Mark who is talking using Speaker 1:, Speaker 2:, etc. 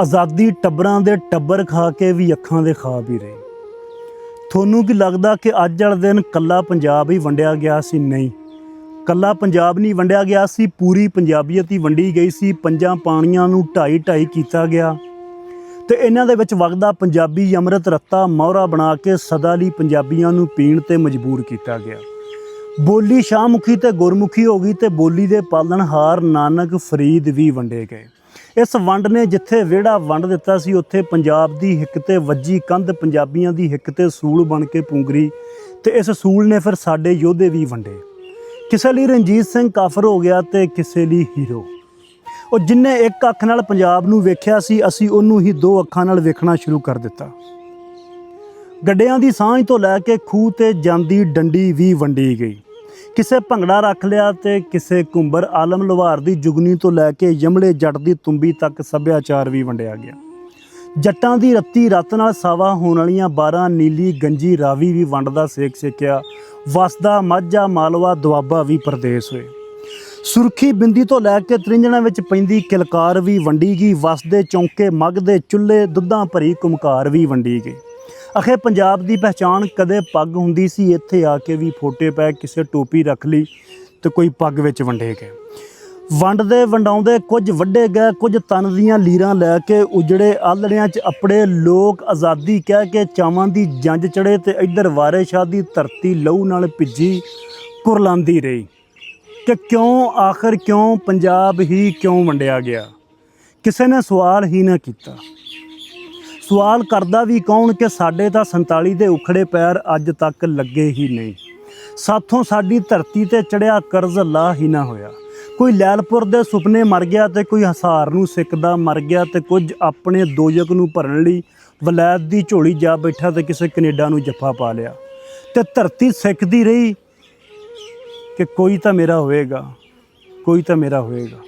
Speaker 1: आज़ादी टब्बरां दे टब्बर खा के भी अखां दे खा भी रहे। थोनू की लगदा कि अज वाले दिन कल्ला पंजाब ही वंडिया गया सी? नहीं, कल्ला पंजाब नहीं वंडिया गया सी, पूरी पंजाबीयत ही वंडी गई सी। पंजां पाणियां नूं ढाई ढाई कीता गया ते इन्हां दे विच वगदा पंजाबी अमृत रत्ता मोहरा बना के सदा लई पंजाबियां नूं पीण ते मजबूर कीता गया। बोली शाहमुखी ते गुरमुखी हो गई ते बोली दे पालनहार नानक फरीद भी वंडे गए। इस वंड ने जिथे विहड़ा वंड दिता सी उत्थे पंजाब दी हिक ते वज्जी कंध पंजाबियां दी हिक ते सूल बन के पूंगरी ते इस सूल ने फिर साडे योधे भी वंडे। किसे लई रणजीत सिंह काफर हो गया ते किसे लई हीरो। ਉਹ जिन्ने एक ਅੱਖ ਨਾਲ पंजाब ਨੂੰ ਵੇਖਿਆ ਸੀ ਅਸੀਂ ਉਹਨੂੰ ਹੀ ਦੋ ਅੱਖਾਂ ਨਾਲ ਵੇਖਣਾ ਸ਼ੁਰੂ ਕਰ ਦਿੱਤਾ। ਗੱਡਿਆਂ ਦੀ ਸਾਂਝ ਤੋਂ ਲੈ ਕੇ ਖੂਹ ਤੇ ਜਾਂਦੀ ਡੰਡੀ ਵੀ ਵੰਡੀ ਗਈ। ਕਿਸੇ ਭੰਗੜਾ ਰੱਖ ਲਿਆ ਤੇ ਕਿਸੇ ਕੁੰਬਰ ਆਲਮ ਲਵਾਰ ਦੀ ਜੁਗਨੀ ਤੋਂ ਲੈ ਕੇ ਯਮਲੇ ਜੱਟ ਦੀ ਤੁੰਬੀ ਤੱਕ ਸੱਭਿਆਚਾਰ ਵੀ ਵੰਡਿਆ ਗਿਆ। ਜੱਟਾਂ ਦੀ ਰੱਤੀ ਰੱਤ ਨਾਲ ਸਾਵਾ ਹੋਣ ਵਾਲੀਆਂ 12 ਨੀਲੀ ਗੰਜੀ ਰਾਵੀ ਵੀ ਵੰਡ ਦਾ ਸੇਕ ਸੇਕਿਆ। ਵਸਦਾ ਮਾਝਾ ਮਾਲਵਾ ਦੁਆਬਾ ਵੀ ਪਰਦੇਸ ਹੋਏ। ਸੁਰਖੀ ਬਿੰਦੀ ਤੋਂ ਲੈ ਕੇ ਤ੍ਰਿੰਜਣਾ ਵਿੱਚ ਪੈਂਦੀ ਕਿਲਕਾਰ ਵੀ ਵੰਡੀ ਗਈ। ਵਸਦੇ ਚੌਂਕੇ ਮੱਗ ਦੇ ਚੁੱਲ੍ਹੇ ਦੁੱਧਾਂ ਭਰੀ ਕੁਮਕਾਰ ਵੀ ਵੰਡੀ ਗਈ। ਅਖੇ ਪੰਜਾਬ ਦੀ ਪਹਿਚਾਣ ਕਦੇ ਪੱਗ ਹੁੰਦੀ ਸੀ, ਇੱਥੇ ਆ ਕੇ ਵੀ ਫੋਟੇ ਪੈ ਕਿਸੇ ਟੋਪੀ ਰੱਖ ਲਈ ਤੇ ਕੋਈ ਪੱਗ ਵਿੱਚ ਵੰਡੇ ਗਏ। ਵੰਡਦੇ ਵੰਡਾਉਂਦੇ ਕੁਝ ਵੱਡੇ ਗਏ, ਕੁਝ ਤਨ ਦੀਆਂ ਲੀਰਾਂ ਲੈ ਕੇ ਉਜੜੇ ਆਲੜਿਆਂ 'ਚ ਅਪੜੇ ਲੋਕ ਆਜ਼ਾਦੀ ਕਹਿ ਕੇ ਚਾਵਾਂ ਦੀ ਜੰਜ ਚੜੇ ਤੇ ਇੱਧਰ ਵਾਰਿਸ ਸ਼ਾਹ ਦੀ ਧਰਤੀ ਲਹੂ ਨਾਲ ਭਿੱਜੀ ਕੁਰਲਾਂਦੀ ਰਹੀ कि क्यों आखिर क्यों पंजाब ही क्यों वंडिया गया। किसी ने सवाल ही ना किया। सवाल करदा भी कौन कि साडे तां 47 दे उखड़े पैर अज तक लगे ही नहीं। साथों साडी धरती ते चढ़िया कर्ज ला ही ना होया। कोई लैलपुर दे सुपने मर गया ते कोई हसार नूं सिकदा मर गया ते कुछ अपने दोजक नूं भरन लई वलैत दी झोली जा बैठा ते किसी कनेडा नूं जफ्फा पा लिया ते धरती सिकदी रही कि कोई तो मेरा होएगा, कोई तो मेरा होएगा।